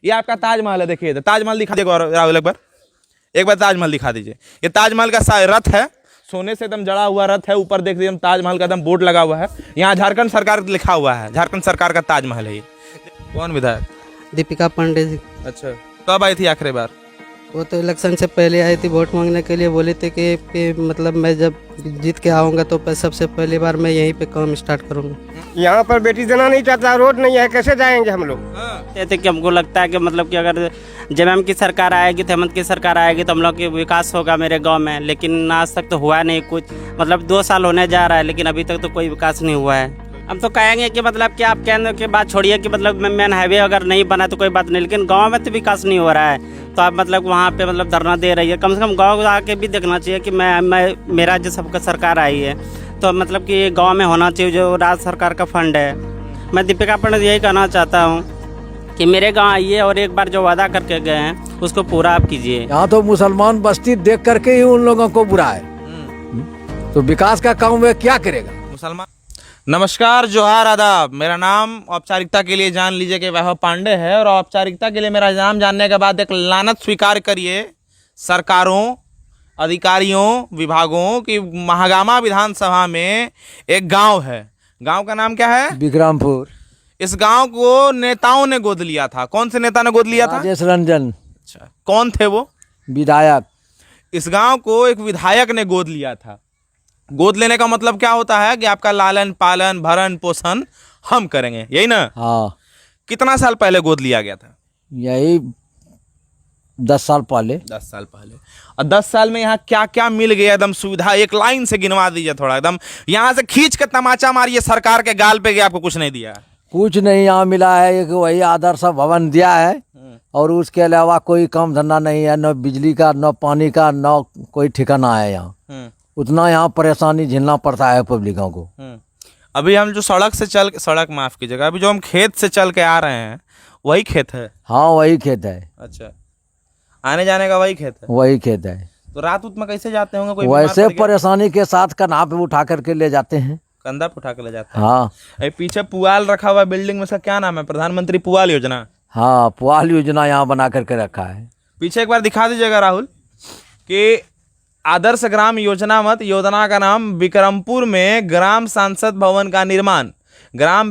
ये आपका ताजमहल है, देखिए ताजमहल दिखा दीजिए राहुल, एक बार ताजमहल दिखा दीजिए। ये ताजमहल का रथ है, सोने से एकदम जड़ा हुआ रथ है, ऊपर देख लीजिए ताजमहल का एकदम बोर्ड लगा हुआ है, यहाँ झारखंड सरकार लिखा हुआ है, झारखंड सरकार का ताजमहल है ये। कौन विधायक? दीपिका पांडे जी। अच्छा, कब आई थी आखिरी बार? वो तो इलेक्शन से पहले आई थी, वोट मांगने के लिए बोली थी कि मतलब मैं जब जीत के आऊँगा तो सबसे पहली बार मैं यहीं पे काम स्टार्ट करूँगा। यहाँ पर बेटी देना नहीं चाहता, रोड नहीं है, कैसे जाएंगे हम लोग? कहते कि हमको लगता है कि मतलब कि अगर जेएमएम की सरकार आएगी तो हेमंत की सरकार आएगी तो हम लोग के विकास होगा मेरे गांव में, लेकिन आज तक तो हुआ नहीं कुछ। मतलब 2 साल होने जा रहा है लेकिन अभी तक तो कोई विकास नहीं हुआ है। हम तो कहेंगे कि मतलब कि आप कहने की बात छोड़िए कि मतलब मेन हाईवे अगर नहीं बना तो कोई बात नहीं, लेकिन गांव में तो विकास नहीं हो रहा है, तो आप मतलब वहाँ पे मतलब धरना दे रही है। कम से कम गांव आके भी देखना चाहिए कि मैं मेरा जो सबका सरकार आई है तो मतलब कि गांव में होना चाहिए जो राज्य सरकार का फंड है। मैं दीपिका पांडे यही कहना चाहता हूँ कि मेरे गांव आइए और एक बार जो वादा करके गए हैं उसको पूरा आप कीजिए। यहाँ तो मुसलमान बस्ती देख करके ही उन लोगों को बुरा है, तो विकास का काम वे क्या करेगा मुसलमान। नमस्कार, जोहार, आदाब। मेरा नाम औपचारिकता के लिए जान लीजिए कि वैभव पांडे है, और औपचारिकता के लिए मेरा नाम जानने के बाद एक लानत स्वीकार करिए सरकारों, अधिकारियों, विभागों की महागामा विधानसभा में एक गांव है। गांव का नाम क्या है? विक्रमपुर। इस गांव को नेताओं ने गोद लिया था। कौन से नेता ने गोद लिया था? राजेश रंजन। अच्छा, कौन थे वो? विधायक। इस गांव को एक विधायक ने गोद लिया था। गोद लेने का मतलब क्या होता है कि आपका लालन पालन भरण पोषण हम करेंगे, यही ना? हाँ। कितना साल पहले गोद लिया गया था? यही 10 साल पहले। 10 साल पहले। और 10 साल में यहाँ क्या क्या मिल गया? एकदम सुविधा एक लाइन से गिनवा दीजिए थोड़ा, एकदम यहाँ से खींच के तमाचा मारिए सरकार के गाल पे कि आपको कुछ नहीं दिया। कुछ नहीं यहाँ मिला है, एक वही आदर्श भवन दिया है और उसके अलावा कोई काम धंधा नहीं है, न बिजली का, न पानी का, न कोई ठिकाना है यहाँ। उतना यहाँ परेशानी झेलना पड़ता है पब्लिकों को। अभी हम जो सड़क माफ कीजिएगा, अभी जो हम खेत से चल के आ रहे हैं वही खेत है? हाँ वही खेत है। अच्छा, आने जाने का वही खेत है? वही खेत है। तो रात में कैसे जाते होंगे? कोई वैसे परेशानी के साथ कन्हा पे उठा करके ले जाते हैं। कंधा पे उठा के ले जाते हैं? हाँ। पीछे पुआल रखा हुआ बिल्डिंग में, इसका क्या नाम है? प्रधानमंत्री पुआल योजना। हाँ, पुआल योजना यहाँ बना करके रखा है। पीछे एक बार दिखा दीजिएगा राहुल कि आदर्श ग्राम योजना का नाम विक्रमपुर में ग्राम सांसद भवन का निर्माण। ग्राम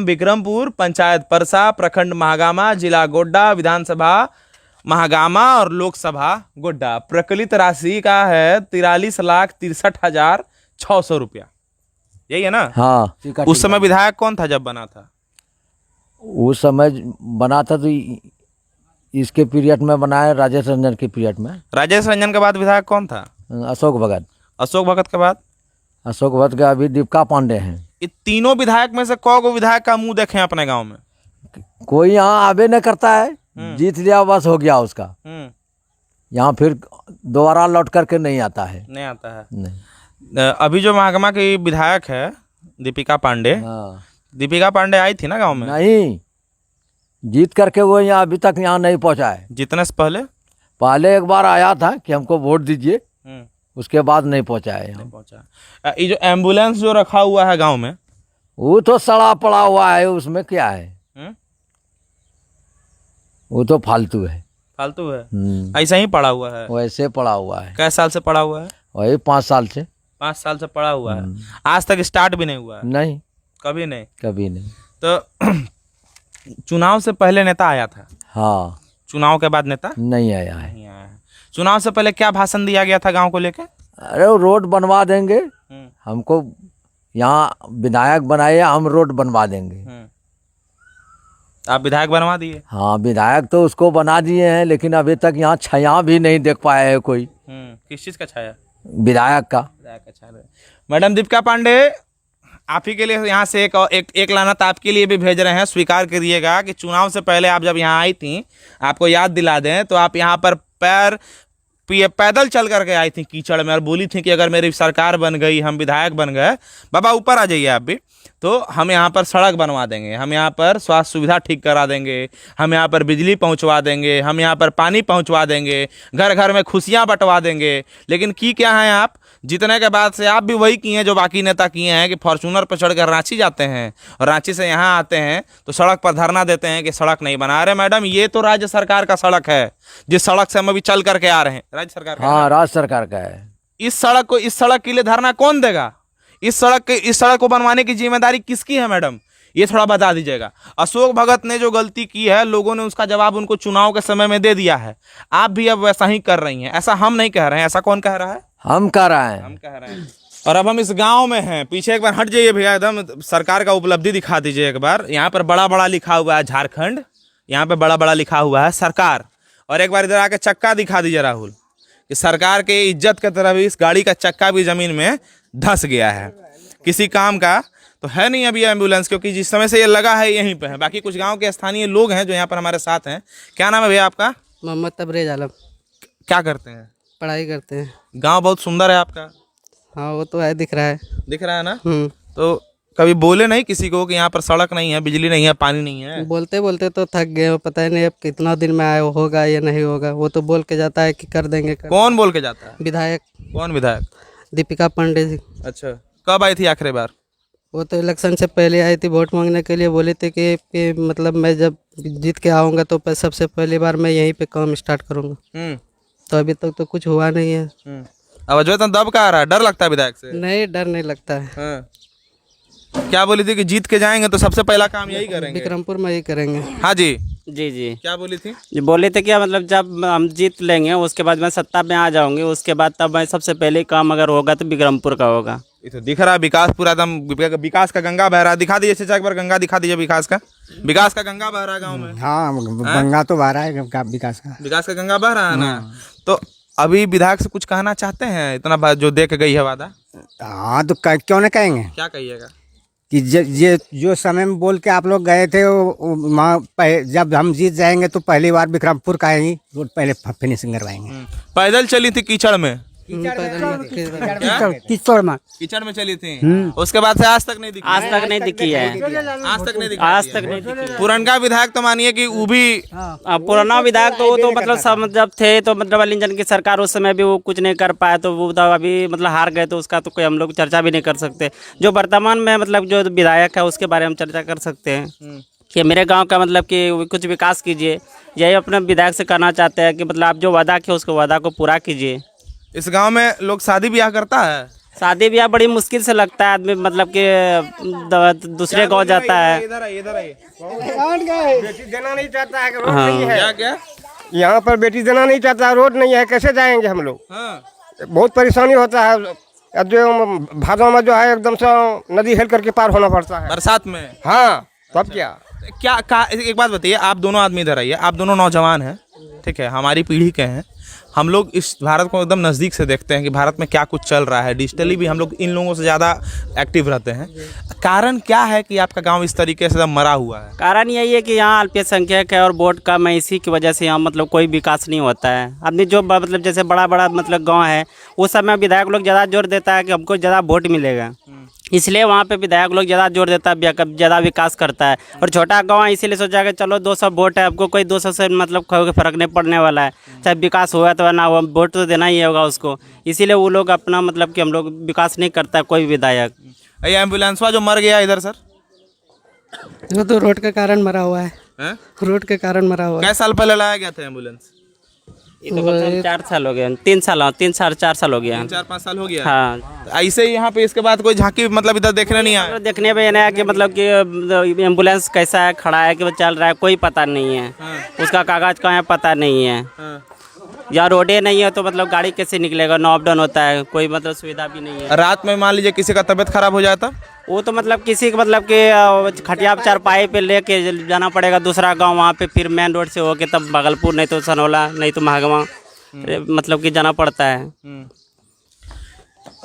विक्रमपुर, पंचायत परसा, प्रखंड महागामा, जिला गोड्डा, विधानसभा महागामा और लोकसभा गोड्डा। प्रकलित राशि का है 43,63,600 रुपया। यही है ना? हाँ। उस समय विधायक कौन था जब बना था? उस समय बना था तो इसके पीरियड में बनाया, राजेश रंजन के पीरियड में। राजेश रंजन के बाद विधायक कौन था? अशोक भगत। अशोक भगत के बाद? अशोक भगत के अभी दीपिका पांडे हैं। ये तीनों विधायक में से कौ गो विधायक का मुंह देखे अपने गांव में? कोई यहाँ आवे नहीं करता है, जीत लिया बस हो गया उसका। यहाँ फिर दोबारा लौट करके नहीं आता है। नहीं आता है? नहीं। अभी जो महागामा की विधायक है दीपिका पांडे, हाँ। दीपिका पांडे आई थी ना गांव में? नहीं, जीत करके वो यहाँ अभी तक यहाँ नहीं पहुँचा है। जीतने से पहले एक बार आया था कि हमको वोट दीजिए, उसके बाद नहीं पहुँचा है यहाँ। नहीं पहुंचा। ये जो एम्बुलेंस जो रखा हुआ है गांव में, वो तो सड़ा पड़ा हुआ है, उसमें क्या है? वो तो फालतू है। फालतू है? ऐसा ही पड़ा हुआ है? वैसे पड़ा हुआ है। कैसे साल से पड़ा हुआ है? वही 5 साल से। 5 साल से पड़ा हुआ है। आज तक स्टार्ट भी नहीं हुआ है? नहीं, कभी नहीं? कभी नहीं। तो चुनाव से पहले नेता आया था? हाँ। चुनाव के बाद नेता नहीं आया है। नहीं आया है। चुनाव से पहले क्या भाषण दिया गया था गांव को लेके? अरे वो रोड बनवा देंगे, हमको यहाँ विधायक बनाइए, हम रोड बनवा देंगे। आप विधायक बनवा दिए? हाँ, विधायक तो उसको बना दिए हैं, लेकिन अभी तक यहाँ छाया भी नहीं देख पाया है कोई। किस चीज का छाया? विधायक का। मैडम दीपिका पांडे, आप ही के लिए यहाँ से एक लानत आपके लिए भी भेज रहे हैं। स्वीकार करिएगा कि चुनाव से पहले आप जब यहाँ आई थी, आपको याद दिला दें तो आप यहाँ पर पैदल चल करके आई थी कीचड़ में, और बोली थी कि अगर मेरी सरकार बन गई, हम विधायक बन गए। बाबा ऊपर आ जाइए आप भी। तो हम यहाँ पर सड़क बनवा देंगे, हम यहाँ पर स्वास्थ्य सुविधा ठीक करा देंगे, हम यहाँ पर बिजली पहुँचवा देंगे, हम यहाँ पर पानी पहुँचवा देंगे, घर घर में खुशियाँ बंटवा देंगे। लेकिन की क्या हैं आप, जीतने के बाद से आप भी वही किए हैं जो बाकी नेता किए हैं कि फॉर्चूनर पर चढ़कर रांची जाते हैं और रांची से यहाँ आते हैं तो सड़क पर धरना देते हैं कि सड़क नहीं बना रहे। मैडम, ये तो राज्य सरकार का सड़क है, जिस सड़क से हम अभी चल करके आ रहे हैं, राज्य सरकार का। हाँ, राज्य सरकार का है। इस सड़क के लिए धरना कौन देगा? इस सड़क को बनवाने की जिम्मेदारी किसकी है मैडम? ये थोड़ा बता दीजिएगा। अशोक भगत ने जो गलती की है, लोगों ने उसका जवाब उनको चुनाव के समय में दे दिया है। आप भी अब वैसा ही कर रही हैं। ऐसा हम नहीं कह रहे हैं, ऐसा कौन कह रहा है? हम कह रहे हैं। हम कह रहे हैं। और अब हम इस गांव में हैं। पीछे एक बार हट जाइए भैया, एकदम सरकार का उपलब्धि दिखा दीजिए एक बार। यहाँ पर बड़ा बड़ा लिखा हुआ है झारखंड, यहाँ पे बड़ा बड़ा लिखा हुआ है सरकार। और एक बार इधर आके चक्का दिखा दीजिए राहुल, कि सरकार के इज्जत की तरह भी इस गाड़ी का चक्का भी जमीन में धंस गया है। किसी काम का तो है नहीं अभी एम्बुलेंस, क्योंकि जिस समय से ये लगा है यहीं पे है। बाकी कुछ गांव के स्थानीय लोग हैं जो यहाँ पर हमारे साथ हैं। क्या नाम है भैया आपका? मोहम्मद तबरेज आलम। क्या करते हैं? पढ़ाई करते हैं। गांव बहुत सुंदर है आपका। हाँ, वो तो है, दिख रहा है। दिख रहा है ना? तो कभी बोले नहीं किसी को कि यहाँ पर सड़क नहीं है, बिजली नहीं है, पानी नहीं है? बोलते बोलते तो थक गए हो, पता ही नहीं अब कितना दिन में आए होगा या नहीं होगा। वो तो बोल के जाता है कि कर देंगे। कौन बोल के जाता है? विधायक। कौन विधायक? दीपिका पांडे जी। अच्छा, कब आई थी आखिरी बार? वो तो इलेक्शन से पहले आई थी, वोट मांगने के लिए। बोले थे कि मतलब मैं जब जीत के आऊँगा तो सबसे पहली बार मैं यहीं पे काम स्टार्ट करूँगा। तो अभी तक तो कुछ हुआ नहीं है। अब जो तो दब का आ रहा है, डर लगता है विधायक से? नहीं, डर नहीं लगता है। हाँ। क्या बोली थी कि जीत के जाएंगे तो सबसे पहला काम यही करेंगे? विक्रमपुर में ही करेंगे। हाँ जी जी। क्या बोली थी? जी, बोले थे क्या मतलब जब हम जीत लेंगे उसके बाद मैं सत्ता में आ जाऊंगी, उसके बाद तब मैं सबसे पहले काम अगर होगा तो विक्रमपुर का होगा। ये तो दिख रहा है विकास पूरा एकदम, विकास का गंगा बह रहा है। दिखा दीजिए चाचा एक बार, गंगा दिखा दीजिए विकास का गंगा बह रहा है गाँव में। हाँ, गंगा तो बह रहा है विकास विकास का गंगा बह रहा है ना। तो अभी विधायक से कुछ कहना चाहते हैं, इतना जो दे के गई है वादा? हाँ, तो क्यों न कहेंगे। क्या कहिएगा? कि ये जो समय में बोल के आप लोग गए थे, जब हम जीत जाएंगे तो पहली बार विक्रमपुर का ही रोड पहले फिनिशिंग करवाएंगे। पैदल चली थी कीचड़ में? कीचड़ में चली थी, उसके बाद से आज तक नहीं दिखी। आज तक नहीं दिखी है। आज तक नहीं दिखी। आज तक नहीं दिखी। पुरनका विधायक तो मानिए कि वो भी पुराना विधायक तो वो तो मतलब सब जब थे तो मतलब इंजन की सरकार उस समय भी वो कुछ नहीं कर पाए, तो वो तो अभी मतलब हार गए, तो उसका तो कोई हम लोग चर्चा भी नहीं कर सकते। जो वर्तमान में मतलब जो विधायक है उसके बारे में चर्चा कर सकते हैं कि मेरे गांव का मतलब कि कुछ विकास कीजिए। यही अपने विधायक से करना चाहते हैं कि मतलब आप जो वादा किए उसको वादा को पूरा कीजिए। इस गांव में लोग शादी ब्याह करता है? शादी ब्याह बड़ी मुश्किल से लगता है, आदमी मतलब कि दूसरे गांव जाता है। इधर आइए, इधर आइए। बेटी देना नहीं चाहता है, रोड नहीं है। क्या? यहाँ पर बेटी देना नहीं चाहता, रोड नहीं है, कैसे जाएंगे हम लोग? बहुत परेशानी होता है। जो भादों में जो है एकदम से नदी हेल करके पार होना पड़ता है बरसात में। हाँ, तब क्या एक बात बताइए, आप दोनों आदमी इधर आइए। आप दोनों नौजवान हैं, ठीक है, हमारी पीढ़ी के हैं। हम लोग इस भारत को एकदम नज़दीक से देखते हैं कि भारत में क्या कुछ चल रहा है। डिजिटली भी हम लोग इन लोगों से ज़्यादा एक्टिव रहते हैं। कारण क्या है कि आपका गांव इस तरीके से मरा हुआ है? कारण यही है कि यहाँ अल्पसंख्यक है और वोट कम है, इसी की वजह से यहाँ मतलब कोई विकास नहीं होता है। आदमी जो मतलब जैसे बड़ा बड़ा मतलब गांव है उस समय विधायक लोग ज़्यादा जोर देता है कि हमको ज़्यादा वोट मिलेगा, इसलिए वहाँ पे विधायक लोग ज़्यादा जोर देता है, ज़्यादा विकास करता है। और छोटा गांव है इसीलिए सोचा कि चलो 200 वोट है, आपको कोई 200 से मतलब फर्क नहीं पड़ने वाला है, चाहे विकास हुआ तो ना वो वोट तो देना ही होगा उसको। इसीलिए वो लोग अपना मतलब कि हम लोग विकास नहीं करता है कोई विधायक। ये एम्बुलेंस जो मर गया इधर सर, वो तो रोड के कारण मरा हुआ है। रोड के कारण मरा हुआ है। कै साल पहले लाया गया था एम्बुलेंस? ये तो 4 साल हो गए, 4 साल हो गया। 4-5 साल हो गया। हाँ, ऐसे ही यहाँ पे इसके बाद कोई झांकी मतलब इधर देखने नहीं आया? देखने में नहीं आया कि मतलब कि एम्बुलेंस कैसा है, खड़ा है कि वो चल रहा है, कोई पता नहीं है। उसका कागज कहाँ है पता नहीं है। या रोडे नहीं है तो मतलब गाड़ी कैसे निकलेगा, नो अप डाउन होता है, कोई मतलब सुविधा भी नहीं है। रात में मान लीजिए किसी का तबीयत खराब हो जाता, वो तो मतलब किसी के मतलब कि खटिया चारपाई पे लेके जाना पड़ेगा दूसरा गांव, वहाँ पे फिर मेन रोड से होके तब भागलपुर नहीं तो सनौला नहीं तो महागवा मतलब कि जाना पड़ता है।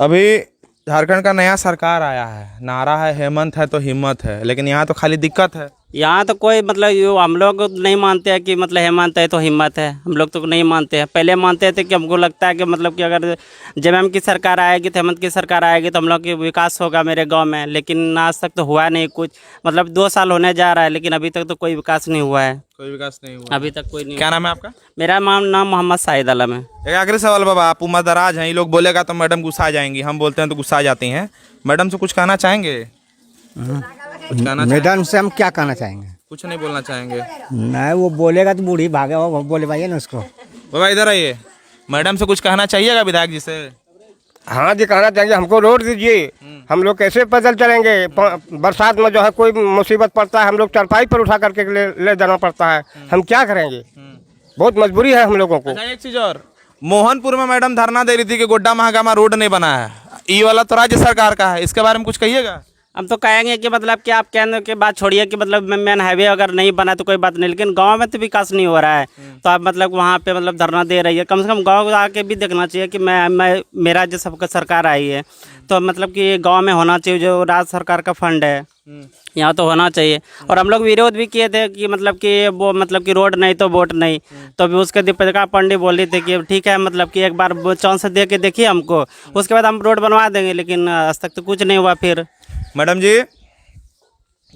अभी झारखंड का नया सरकार आया है, नारा है हेमंत है तो हिम्मत है, लेकिन यहाँ तो खाली दिक्कत है। यहाँ तो कोई मतलब यो हम लोग नहीं मानते हैं कि मतलब हेमंत है तो हिम्मत है, हम लोग तो नहीं मानते हैं। पहले मानते थे कि हमको लगता है कि मतलब कि अगर जेएमएम की सरकार आएगी तो हेमंत की सरकार आएगी तो हम लोग की विकास होगा मेरे गांव में, लेकिन आज तक तो हुआ नहीं कुछ। मतलब 2 साल होने जा रहा है लेकिन अभी तक तो कोई विकास नहीं हुआ है, कोई विकास नहीं हुआ। अभी तक कोई नहीं। क्या नाम है आपका? मेरा नाम मोहम्मद शाहिद आलम है। एक आखिरी सवाल बाबा, आप उम्रदराज हैं, ये लोग बोलेगा तो मैडम गुस्सा आ जाएंगी, हम बोलते हैं तो गुस्सा आ जाती हैं। मैडम से कुछ कहना चाहेंगे? कुछ कहना मैडम से हम क्या कहना चाहेंगे? कुछ नहीं बोलना चाहेंगे? नहीं, वो बोलेगा तो बूढ़ी भागे, वो बोले भाई ना उसको। बाबा इधर आइए, मैडम से कुछ कहना चाहिएगा विधायक जी से? हाँ जी, कहना चाहेंगे हमको रोड दीजिए, हम लोग कैसे पैदल चलेंगे? बरसात में जो है कोई मुसीबत पड़ता है, हम लोग चारपाई पर उठा करके ले जाना पड़ता है, हम क्या करेंगे? बहुत मजबूरी है हम लोगों को। अच्छा एक चीज और, मोहनपुर में मैडम धरना दे रही थी कि गोड्डा महागामा रोड नहीं बना है, ये वाला तो राज्य सरकार का है, इसके बारे में कुछ कहिएगा? हम तो कहेंगे कि मतलब कि आप कहने के बात छोड़िए कि मतलब मेन हाईवे अगर नहीं बना तो कोई बात नहीं, लेकिन गांव में तो विकास नहीं हो रहा है, तो आप मतलब वहाँ पे मतलब धरना दे रही है। कम से कम गांव को आके भी देखना चाहिए कि मैं मेरा जो सबका सरकार आई है तो मतलब कि गांव में होना चाहिए, जो राज्य सरकार का फंड है यहाँ तो होना चाहिए। और हम लोग विरोध भी किए थे कि मतलब कि वो मतलब कि रोड नहीं तो वोट नहीं, तो भी उसके दीपिका पांडे बोली थी कि ठीक है मतलब कि एक बार चांस दे के देखिए हमको, उसके बाद हम रोड बनवा देंगे, लेकिन आज तक तो कुछ नहीं हुआ। फिर मैडम जी,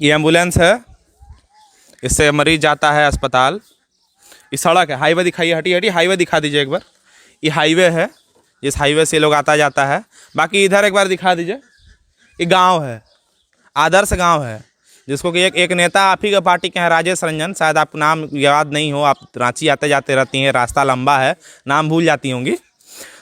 ये एम्बुलेंस है, इससे मरीज जाता है अस्पताल। ये सड़क है, हाईवे दिखाइए, हटी हाईवे दिखा दीजिए एक बार। ये हाईवे है, इस हाईवे से लोग आता जाता है। बाकी इधर एक बार दिखा दीजिए, ये गांव है, आदर्श गांव है, जिसको कि एक नेता आप ही का पार्टी के हैं, राजेश रंजन, शायद आपको नाम याद नहीं हो, आप रांची आते जाते रहती हैं, रास्ता लंबा है, नाम भूल जाती होंगी।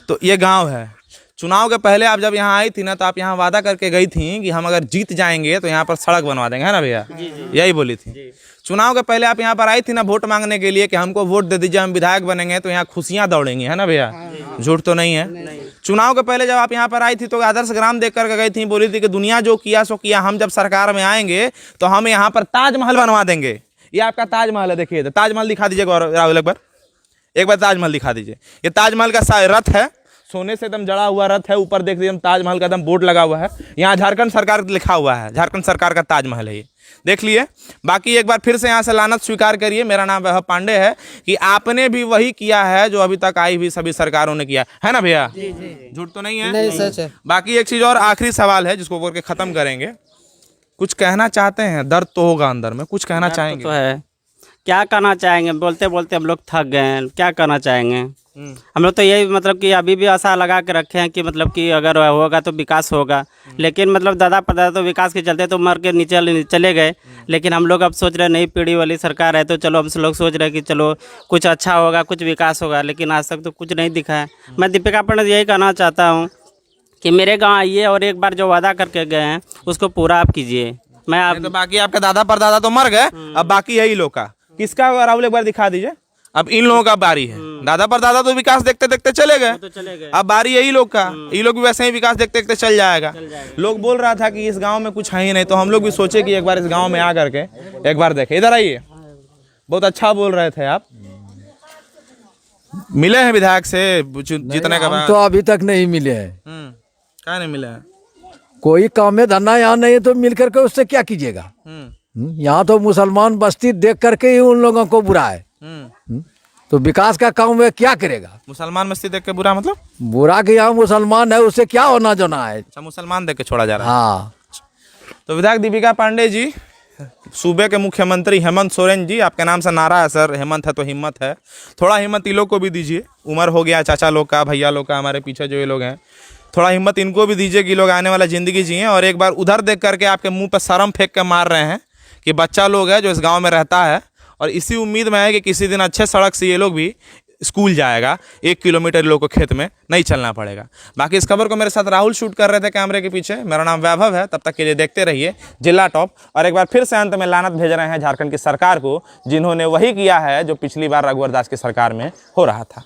तो ये गांव है। चुनाव के पहले आप जब यहाँ आई थी ना, तो आप यहाँ वादा करके गई थी कि हम अगर जीत जाएंगे तो यहाँ पर सड़क बनवा देंगे, है ना भैया? यही बोली थी। चुनाव के पहले आप यहाँ पर आई थी ना वोट मांगने के लिए कि हमको वोट दे दीजिए, हम विधायक बनेंगे, तो यहाँ खुशियाँ दौड़ेंगी, है ना भैया? झूठ तो नहीं है। चुनाव के पहले जब आप यहाँ पर आई थी तो आदर्श ग्राम देख करके गई थी, बोली थी कि दुनिया जो किया सो किया, हम जब सरकार में आएंगे तो हम यहाँ पर ताजमहल बनवा देंगे। ये आपका ताजमहल है, देखिए ताजमहल दिखा दीजिए राहुल, एक बार ताजमहल दिखा दीजिए। ये ताजमहल का रथ है, सोने से एकदम जड़ा हुआ रथ है, ऊपर देख लीजिए ताजमहल का एकदम बोर्ड लगा हुआ है, यहाँ झारखंड सरकार लिखा हुआ है, झारखंड सरकार का ताजमहल है ये, देख लिए। बाकी एक बार फिर से यहाँ से लानत स्वीकार करिए, मेरा नाम वैभव पांडे है, कि आपने भी वही किया है जो अभी तक आई हुई सभी सरकारों ने किया है ना भैया? झूठ तो नहीं है? नहीं, सच है। बाकी एक चीज़ और, आखिरी सवाल है जिसको करके ख़त्म करेंगे। कुछ कहना चाहते हैं? दर्द तो होगा अंदर में, कुछ कहना चाहेंगे? तो है, क्या कहना चाहेंगे? बोलते बोलते हम लोग थक गए हैं, क्या कहना चाहेंगे? हम लोग तो यही मतलब कि अभी भी आशा लगा के रखे हैं कि मतलब कि अगर होगा तो विकास होगा, लेकिन मतलब दादा परदादा तो विकास के चलते तो मर के नीचे चले गए, लेकिन हम लोग अब सोच रहे हैं नई पीढ़ी वाली सरकार है तो चलो हम लोग सोच रहे हैं कि चलो कुछ अच्छा होगा, कुछ विकास होगा, लेकिन आज तक तो कुछ नहीं दिखा है। मैं दीपिका पांडे यही कहना चाहता हूँ कि मेरे गाँव आइए और एक बार जो वादा करके गए हैं उसको पूरा आप कीजिए। मैं आप तो बाकी आपके दादा परदादा तो मर गए, अब बाकी यही लोग का, किसका राहुल एक बार दिखा दीजिए। अब इन लोगों का बारी है, दादा परदादा तो विकास देखते देखते चले गए, अब बारी यही लोग का, ये लोग भी वैसे ही विकास देखते देखते चल जाएगा। लोग बोल रहा था कि इस गांव में कुछ है ही नहीं, तो हम लोग भी सोचे कि एक बार इस गांव में आ करके एक बार देखें। इधर आइए, बहुत अच्छा बोल रहे थे आप, मिले हैं विधायक से जीतने के बाद? तो अभी तक नहीं मिले हैं। क्या नहीं मिला है? कोई काम में धरना यहाँ नहीं है तो मिल करके उससे क्या कीजिएगा? यहाँ तो मुसलमान बस्ती देख करके ही उन लोगों को बुरा है। तो विकास का काम में क्या करेगा? मुसलमान मस्ती देख के बुरा मतलब? बुरा कि यहाँ मुसलमान है, उससे क्या होना जोना है? अच्छा, मुसलमान देख के छोड़ा जा रहा है। हाँ। तो विधायक दीपिका पांडे जी, सूबे के मुख्यमंत्री हेमंत सोरेन जी, आपके नाम से नारा है सर, हेमंत है तो हिम्मत है, थोड़ा हिम्मत इन लोग को भी दीजिए। उम्र हो गया चाचा लोग का, भैया लोग का, हमारे पीछे जो ये लोग हैं, थोड़ा हिम्मत इनको भी दीजिए कि लोग आने वाला ज़िंदगी जिए। और एक बार उधर देख करके आपके मुंह पर शर्म फेंक के मार रहे हैं कि बच्चा लोग है जो इस गांव में रहता है, और इसी उम्मीद में है कि किसी दिन अच्छे सड़क से ये लोग भी स्कूल जाएगा, 1 किलोमीटर लोग को खेत में नहीं चलना पड़ेगा। बाकी इस खबर को मेरे साथ राहुल शूट कर रहे थे कैमरे के पीछे। मेरा नाम वैभव है, तब तक के लिए देखते रहिए जिला टॉप। और एक बार फिर से अंत में लानत भेज रहे हैं झारखंड की सरकार को, जिन्होंने वही किया है जो पिछली बार रघुवर दास की सरकार में हो रहा था।